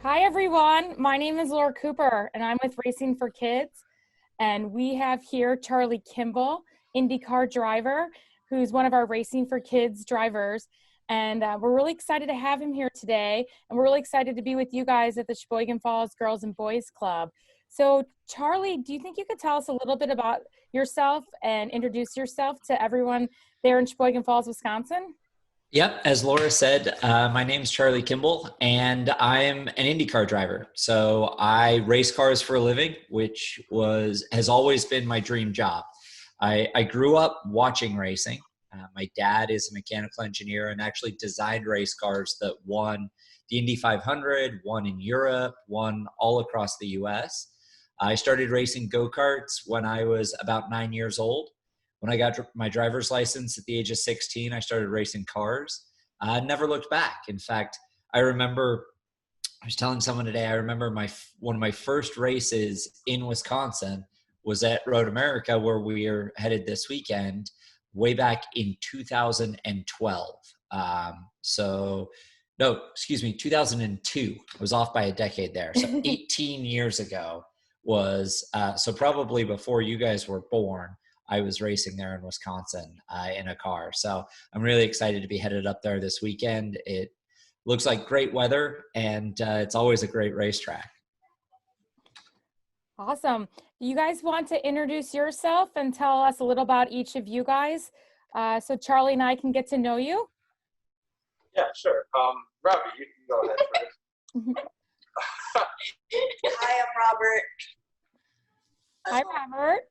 Hi everyone, my name is Laura Cooper and I'm with Racing for Kids, and we have here Charlie Kimball, IndyCar driver, who's one of our Racing for Kids drivers, and we're really excited to have him here today, and we're really excited to be with you guys at the Sheboygan Falls Girls and Boys Club. So Charlie, do you think you could tell us a little bit about yourself and introduce yourself to everyone there in Sheboygan Falls, Wisconsin? Yep, as Laura said, my name is Charlie Kimball, and I'm an IndyCar driver. So I race cars for a living, which has always been my dream job. I grew up watching racing. My dad is a mechanical engineer and actually designed race cars that won the Indy 500, won in Europe, won all across the U.S. I started racing go-karts when I was about 9 years old. When I got my driver's license at the age of 16, I started racing cars. I never looked back. In fact, I was telling someone today, I remember one of my first races in Wisconsin was at Road America, where we are headed this weekend, way back in 2012. 2002. I was off by a decade there. So 18 years ago so probably before you guys were born. I was racing there in Wisconsin in a car. So I'm really excited to be headed up there this weekend. It looks like great weather, and it's always a great racetrack. Awesome. Do you guys want to introduce yourself and tell us a little about each of you guys so Charlie and I can get to know you? Yeah, sure. Robbie, you can go ahead first. Hi, I'm Robert. Hi, Robert.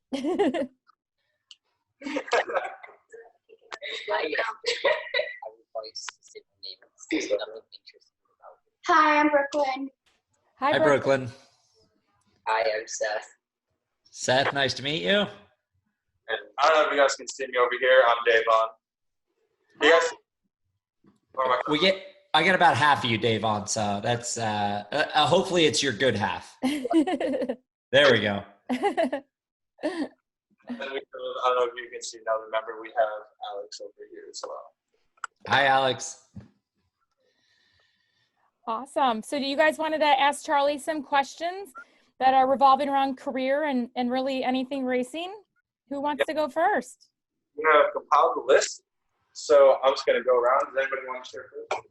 Hi, I'm Brooklyn. Hi, Brooklyn. Hi, I'm Seth. Seth, nice to meet you. And I don't know if you guys can see me over here. I'm Davon. You guys? I get about half of you, Davon. So that's hopefully it's your good half. There we go. And I don't know if you can see now. Remember, we have Alex over here as well. Hi, Alex. Awesome. So do you guys wanted to ask Charlie some questions that are revolving around career and really anything racing? Who wants to go first? We're going to compile the list. So I'm just going to go around. Does anybody want to share first?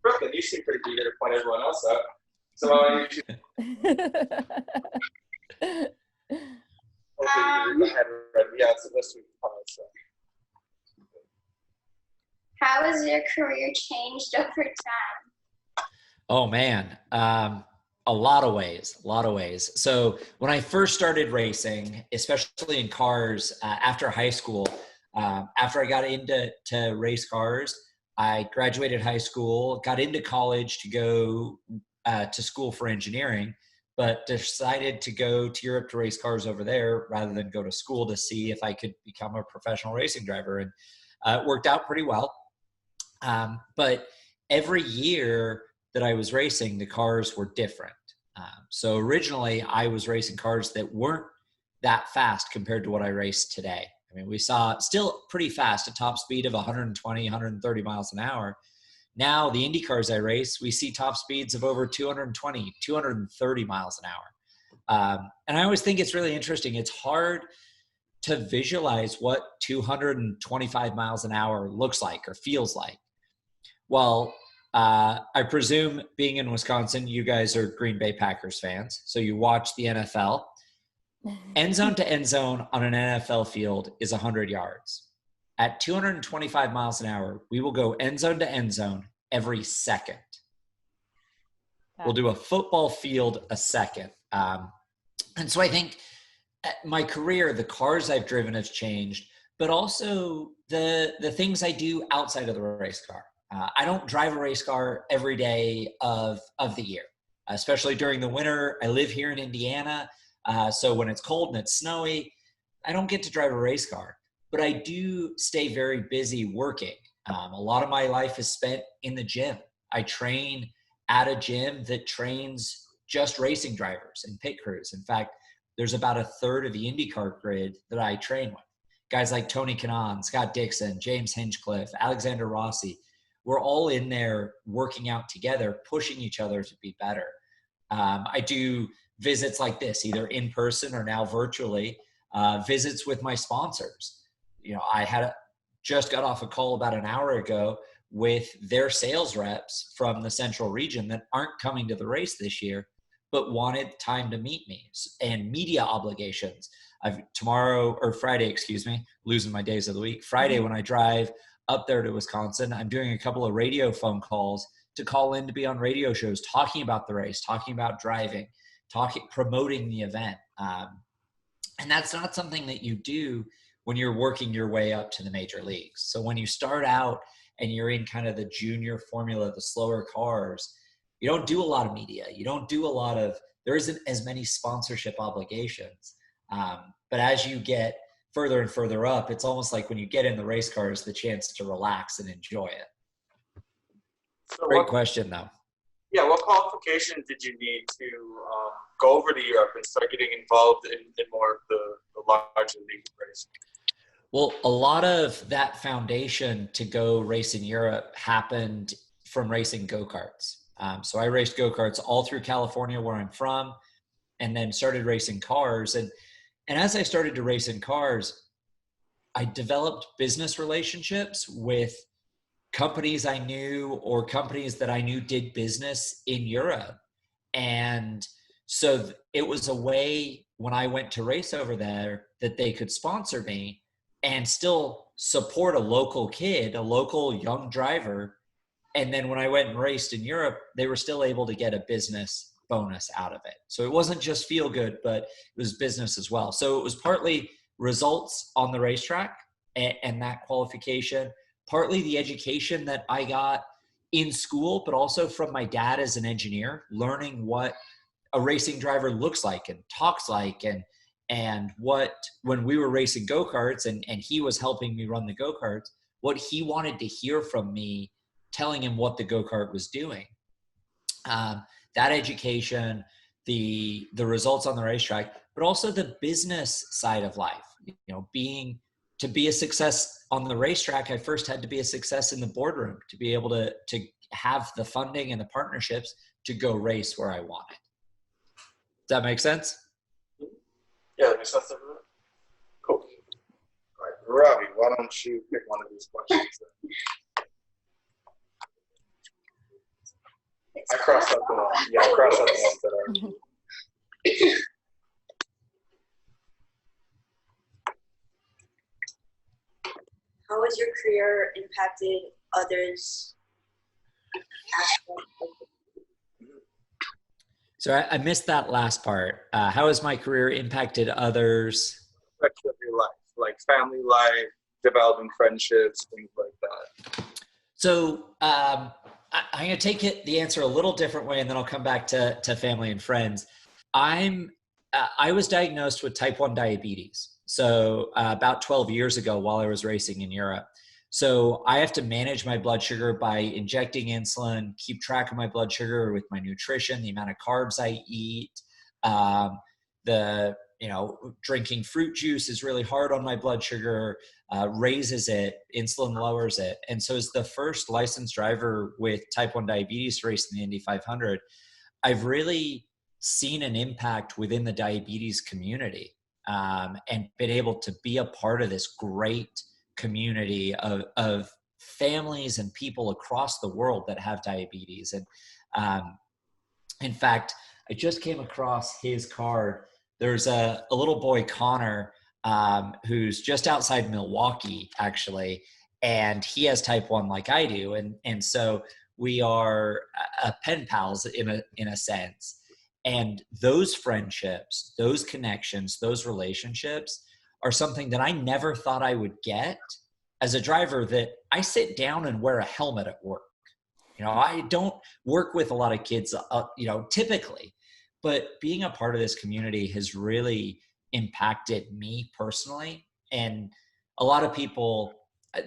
Brooklyn, you seem pretty eager to point everyone else up. So why don't you yeah, it's the list we compiled. So. How has your career changed over time? Oh man, a lot of ways. So when I first started racing, especially in cars after high school, after I got into race cars, I graduated high school, got into college to go to school for engineering, but decided to go to Europe to race cars over there rather than go to school to see if I could become a professional racing driver. And it worked out pretty well. But every year that I was racing, the cars were different. So originally I was racing cars that weren't that fast compared to what I race today. I mean, we saw still pretty fast, a top speed of 120, 130 miles an hour. Now, the Indy cars I race, we see top speeds of over 220, 230 miles an hour. And I always think it's really interesting. It's hard to visualize what 225 miles an hour looks like or feels like. Well, I presume being in Wisconsin, you guys are Green Bay Packers fans. So you watch the NFL. End zone to end zone on an NFL field is 100 yards. At 225 miles an hour, we will go end zone to end zone every second. We'll do a football field a second. And so I think my career, the cars I've driven have changed, but also the things I do outside of the race car. I don't drive a race car every day of the year, especially during the winter. I live here in Indiana. So when it's cold and it's snowy, I don't get to drive a race car. But I do stay very busy working. A lot of my life is spent in the gym. I train at a gym that trains just racing drivers and pit crews. In fact, there's about a third of the IndyCar grid that I train with. Guys like Tony Kanaan, Scott Dixon, James Hinchcliffe, Alexander Rossi. We're all in there working out together, pushing each other to be better. I do visits like this, either in person or now virtually, visits with my sponsors. You know, just got off a call about an hour ago with their sales reps from the central region that aren't coming to the race this year, but wanted time to meet me, and media obligations. Friday, losing my days of the week. Friday, when I drive up there to Wisconsin, I'm doing a couple of radio phone calls to call in to be on radio shows, talking about the race, talking about driving, promoting the event. And that's not something that you do when you're working your way up to the major leagues. So when you start out and you're in kind of the junior formula, the slower cars, you don't do a lot of media. You don't do there isn't as many sponsorship obligations. But as you get further and further up, it's almost like when you get in the race cars, the chance to relax and enjoy it. So Great question, though. Yeah, what qualifications did you need to go over to Europe and start getting involved in more of the larger league racing? Well, a lot of that foundation to go race in Europe happened from racing go-karts. So I raced go-karts all through California, where I'm from, and then started racing cars. And as I started to race in cars, I developed business relationships with companies I knew or companies that I knew did business in Europe. And so it was a way when I went to race over there that they could sponsor me and still support a local kid, a local young driver. And then when I went and raced in Europe, they were still able to get a business bonus out of it. So it wasn't just feel good, but it was business as well. So it was partly results on the racetrack and that qualification, partly the education that I got in school, but also from my dad as an engineer, learning what a racing driver looks like and talks like, and what, when we were racing go-karts and he was helping me run the go-karts, what he wanted to hear from me, telling him what the go-kart was doing. That education, the results on the racetrack, but also the business side of life. You know, to be a success on the racetrack, I first had to be a success in the boardroom to be able to have the funding and the partnerships to go race where I wanted. Does that make sense? Yeah, that makes sense. Cool. All right, Ravi, why don't you pick one of these questions? I crossed out the one. Yeah, I crossed out the ones that are. How has your career impacted others? So I missed that last part. How has my career impacted others? Aspects of your life, like family life, developing friendships, things like that. So I'm going to take the answer a little different way, and then I'll come back to family and friends. I was diagnosed with type 1 diabetes. So about 12 years ago while I was racing in Europe. So I have to manage my blood sugar by injecting insulin, keep track of my blood sugar with my nutrition, the amount of carbs I eat. Drinking fruit juice is really hard on my blood sugar, raises it, insulin lowers it. And so as the first licensed driver with type 1 diabetes to race in the Indy 500, I've really seen an impact within the diabetes community, and been able to be a part of this great community of families and people across the world that have diabetes. And in fact, I just came across his card. There's a little boy, Connor, who's just outside Milwaukee, actually, and he has type 1 like I do. And so we are pen pals in a sense. And those friendships, those connections, those relationships are something that I never thought I would get as a driver, that I sit down and wear a helmet at work. You know, I don't work with a lot of kids, typically, but being a part of this community has really impacted me personally. And a lot of people,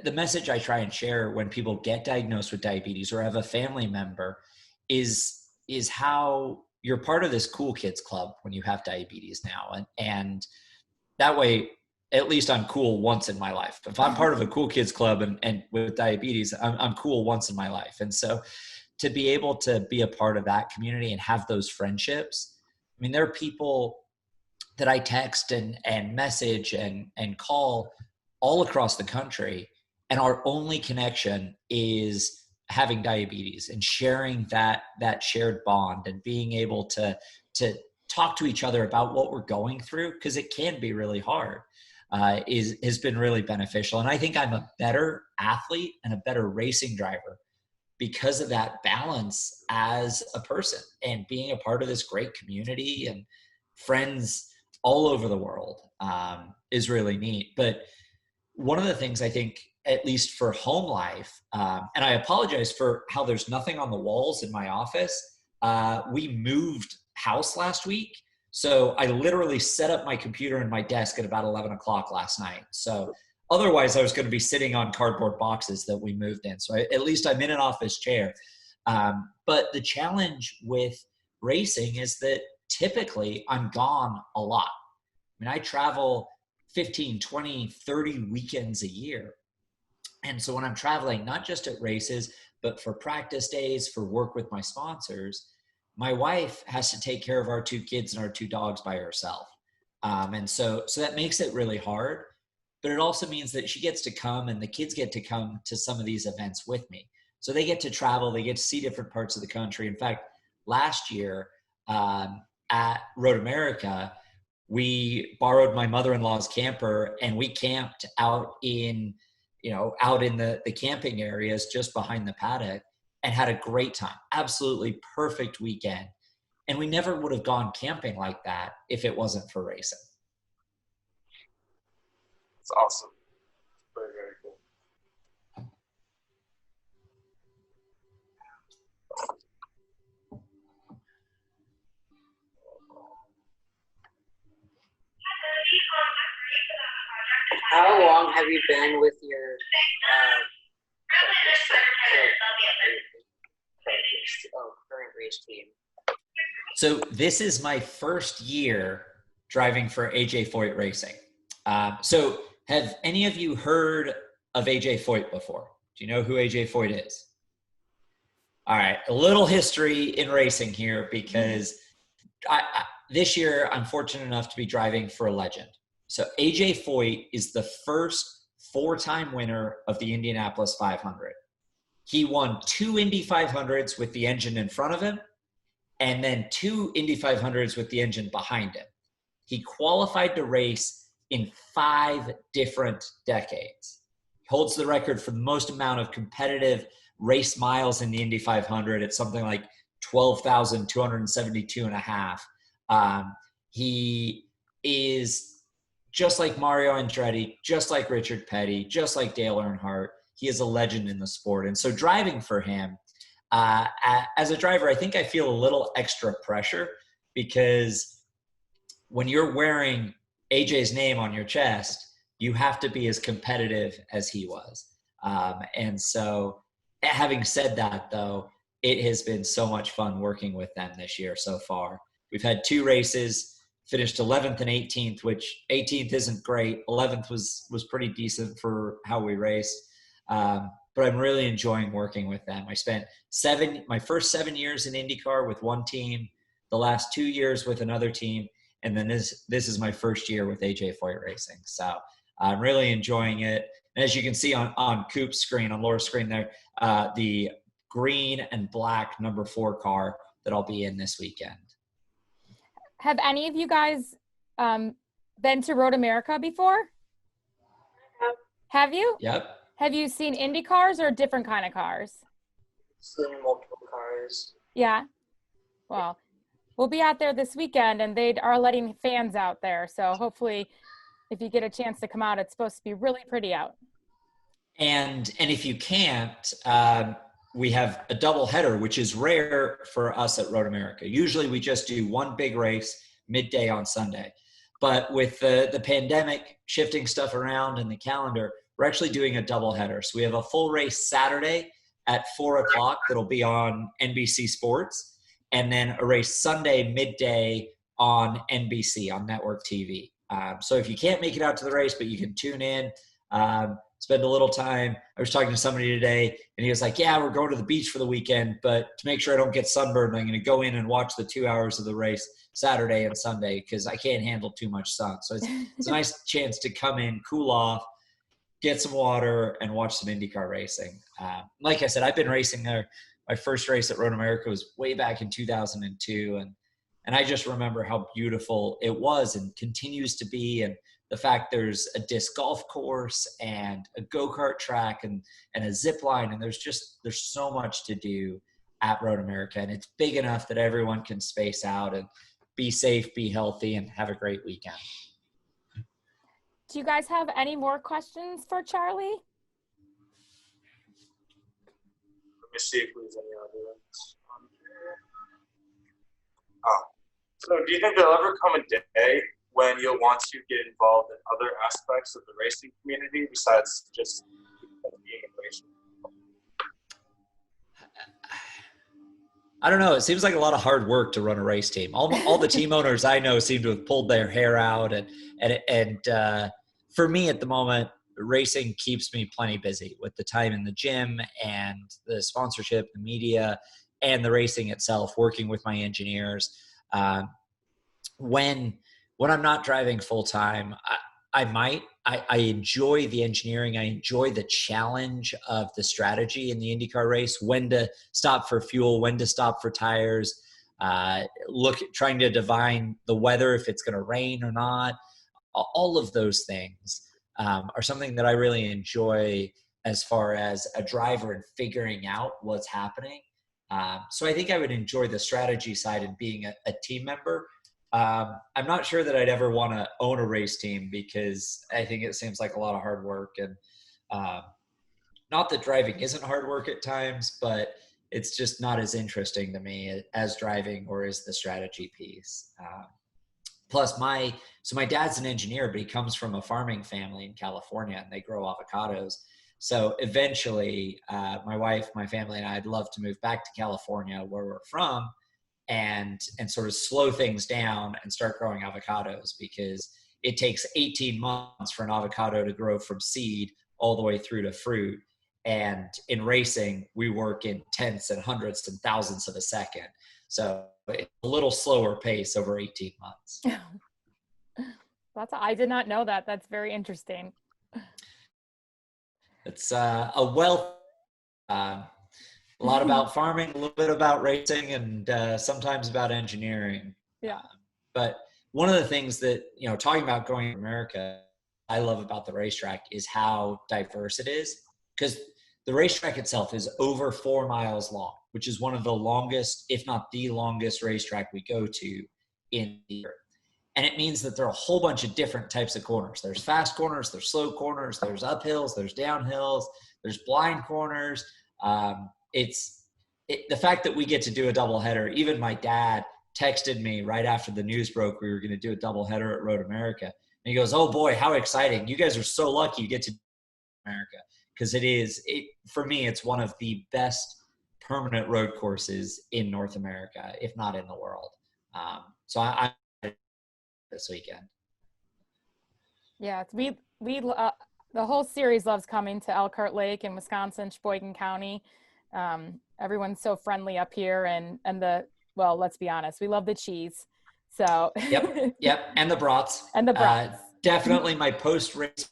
the message I try and share when people get diagnosed with diabetes or have a family member is how you're part of this cool kids club when you have diabetes now. And that way, at least I'm cool once in my life. If I'm part of a cool kids club and with diabetes, I'm cool once in my life. And so to be able to be a part of that community and have those friendships. I mean, there are people that I text and message and call all across the country, and our only connection is having diabetes and sharing that shared bond and being able to talk to each other about what we're going through, because it can be really hard, has been really beneficial. And I think I'm a better athlete and a better racing driver because of that balance as a person and being a part of this great community and friends all over the world is really neat. But one of the things I think, at least for home life, and I apologize for how there's nothing on the walls in my office. We moved house last week. So I literally set up my computer and my desk at about 11 o'clock last night. So otherwise I was going to be sitting on cardboard boxes that we moved in. So at least I'm in an office chair. But the challenge with racing is that typically I'm gone a lot. I mean, I travel 15, 20, 30 weekends a year. And so when I'm traveling, not just at races, but for practice days, for work with my sponsors, my wife has to take care of our 2 kids and our 2 dogs by herself. And so that makes it really hard, but it also means that she gets to come and the kids get to come to some of these events with me. So they get to travel, they get to see different parts of the country. In fact, last year at Road America, we borrowed my mother-in-law's camper and we camped out in the camping areas just behind the paddock and had a great time. Absolutely perfect weekend. And we never would have gone camping like that if it wasn't for racing. It's awesome. Very, very cool. How long have you been with your current race team? So this is my first year driving for AJ Foyt Racing. So have any of you heard of AJ Foyt before? Do you know who AJ Foyt is? All right, a little history in racing here, because this year I'm fortunate enough to be driving for a legend. So AJ Foyt is the first 4-time winner of the Indianapolis 500. He won 2 Indy 500s with the engine in front of him, and then 2 Indy 500s with the engine behind him. He qualified to race in 5 different decades. He holds the record for the most amount of competitive race miles in the Indy 500 at something like 12,272 and a half. He is just like Mario Andretti, just like Richard Petty, just like Dale Earnhardt. He is a legend in the sport. And so driving for him, as a driver, I think I feel a little extra pressure, because when you're wearing AJ's name on your chest, you have to be as competitive as he was. And so having said that, though, it has been so much fun working with them this year so far. We've had 2 races, finished 11th and 18th, which 18th isn't great. 11th was pretty decent for how we raced. But I'm really enjoying working with them. I spent my first 7 years in IndyCar with one team, the last 2 years with another team, and then this is my first year with AJ Foyt Racing. So I'm really enjoying it. And as you can see on Coop's screen, on Laura's screen there, the green and black number 4 car that I'll be in this weekend. Have any of you guys been to Road America before? Have you? Yep. Have you seen Indy cars or different kind of cars? Seen multiple cars. Yeah. Well, we'll be out there this weekend, and they are letting fans out there. So hopefully, if you get a chance to come out, it's supposed to be really pretty out. And if you can't, we have a double header, which is rare for us at Road America. Usually we just do one big race midday on Sunday. But with the pandemic shifting stuff around in the calendar, we're actually doing a double header. So we have a full race Saturday at 4 o'clock that'll be on NBC Sports, and then a race Sunday midday on NBC, on network TV. So if you can't make it out to the race, but you can tune in, spend a little time. I was talking to somebody today and he was like, yeah, we're going to the beach for the weekend, but to make sure I don't get sunburned, I'm going to go in and watch the 2 hours of the race Saturday and Sunday because I can't handle too much sun. So it's a nice chance to come in, cool off, get some water, and watch some IndyCar racing. Like I said, I've been racing there. My first race at Road America was way back in 2002. And I just remember how beautiful it was and continues to be. And the fact there's a disc golf course and a go-kart track and a zip line. And there's so much to do at Road America. And it's big enough that everyone can space out and be safe, be healthy, and have a great weekend. Do you guys have any more questions for Charlie? Let me see if there's any other ones on here. Oh, so do you think there'll ever come a day when you'll want to get involved in other aspects of the racing community besides just being in racing? I don't know. It seems like a lot of hard work to run a race team. All the team owners I know seem to have pulled their hair out, and for me at the moment, racing keeps me plenty busy with the time in the gym and the sponsorship, the media, and the racing itself. Working with my engineers. When I'm not driving full time, I enjoy the engineering. I enjoy the challenge of the strategy in the IndyCar race, when to stop for fuel, when to stop for tires, trying to divine the weather, if it's going to rain or not. All of those things are something that I really enjoy as far as a driver and figuring out what's happening. So I think I would enjoy the strategy side and being a team member. I'm not sure that I'd ever want to own a race team because I think it seems like a lot of hard work, and not that driving isn't hard work at times, but it's just not as interesting to me as driving or as the strategy piece. Plus my dad's an engineer, but he comes from a farming family in California and they grow avocados. So eventually my wife, my family, and I'd love to move back to California where we're from, and sort of slow things down and start growing avocados, because it takes 18 months for an avocado to grow from seed all the way through to fruit. And in racing, we work in tenths and hundredths and thousandths of a second. So it's a little slower pace over 18 months. I did not know that. That's very interesting. It's a lot about farming, a little bit about racing, and sometimes about engineering. Yeah. But one of the things that, talking about going to America, I love about the racetrack is how diverse it is, because the racetrack itself is over 4 miles long, which is one of the longest, if not the longest racetrack we go to in the year. And it means that there are a whole bunch of different types of corners. There's fast corners, there's slow corners, there's uphills, there's downhills, there's blind corners. The fact that we get to do a doubleheader. Even my dad texted me right after the news broke we were going to do a doubleheader at Road America, and he goes, "Oh boy, how exciting! You guys are so lucky you get to do America." Because for me, it's one of the best permanent road courses in North America, if not in the world. So I this weekend. Yeah, we the whole series loves coming to Elkhart Lake in Wisconsin, Sheboygan County. Everyone's so friendly up here, and let's be honest, we love the cheese. So yep, and the brats. And the brats. Definitely my post-race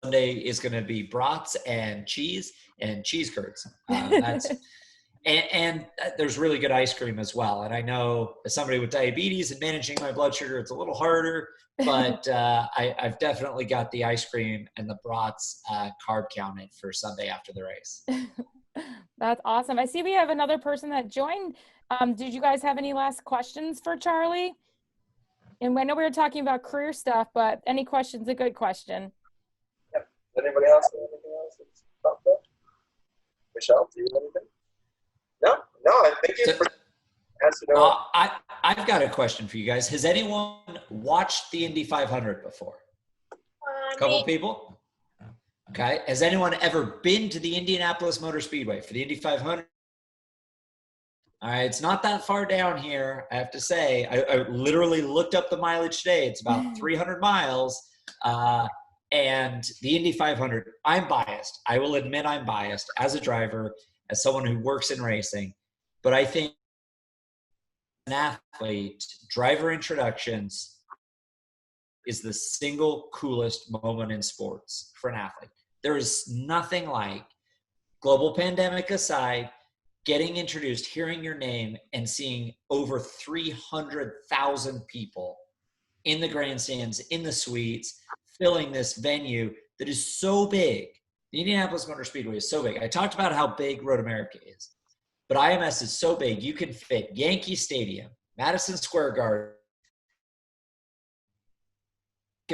Sunday is going to be brats and cheese curds. And there's really good ice cream as well. And I know as somebody with diabetes and managing my blood sugar, it's a little harder, but I've definitely got the ice cream and the brats carb counted for Sunday after the race. That's awesome. I see we have another person that joined. Did you guys have any last questions for Charlie? And I know we were talking about career stuff, but any question's a good question. Yep. Anybody else have anything else that's popped up? Michelle, do you have anything? No, I think you answered. I've got a question for you guys. Has anyone watched the Indy 500 before? A couple people? Okay. Has anyone ever been to the Indianapolis Motor Speedway for the Indy 500? All right. It's not that far down here, I have to say. I literally looked up the mileage today. It's about 300 miles. And the Indy 500, I'm biased. I will admit I'm biased as a driver, as someone who works in racing. But I think as an athlete, driver introductions is the single coolest moment in sports for an athlete. There is nothing like, global pandemic aside, getting introduced, hearing your name, and seeing over 300,000 people in the grandstands, in the suites, filling this venue that is so big. The Indianapolis Motor Speedway is so big. I talked about how big Road America is, but IMS is so big, you can fit Yankee Stadium, Madison Square Garden,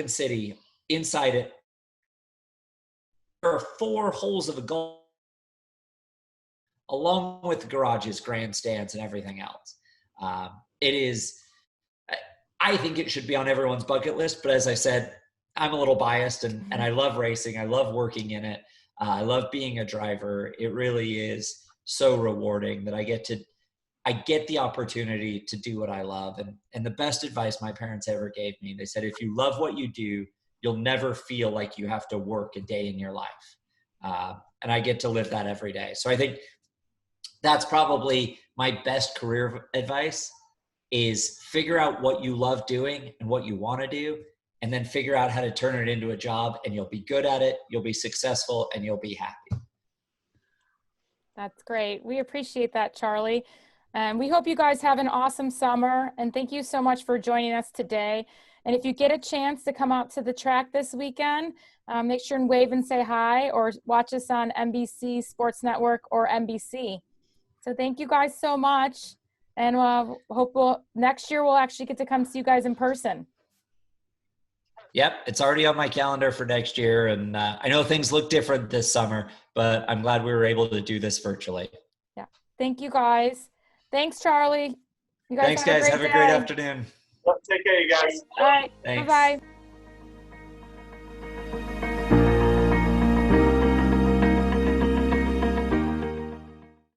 City inside it. There are 4 holes of a golf, along with the garages, grandstands, and everything else. It is, I think it should be on everyone's bucket list, but as I said, I'm a little biased, and I love racing. I love working in it. I love being a driver. It really is so rewarding that I get the opportunity to do what I love. And the best advice my parents ever gave me, they said, if you love what you do, you'll never feel like you have to work a day in your life. And I get to live that every day. So I think that's probably my best career advice, is figure out what you love doing and what you want to do, and then figure out how to turn it into a job, and you'll be good at it, you'll be successful, and you'll be happy. That's great. We appreciate that, Charlie. And we hope you guys have an awesome summer. And thank you so much for joining us today. And if you get a chance to come out to the track this weekend, make sure and wave and say hi, or watch us on NBC Sports Network or NBC. So thank you guys so much. And hope next year we'll actually get to come see you guys in person. Yep, it's already on my calendar for next year. And I know things look different this summer, but I'm glad we were able to do this virtually. Yeah. Thank you guys. Thanks, Charlie. You guys Thanks, guys. Have a great afternoon. Take care, you guys. All right. Thanks. Bye-bye.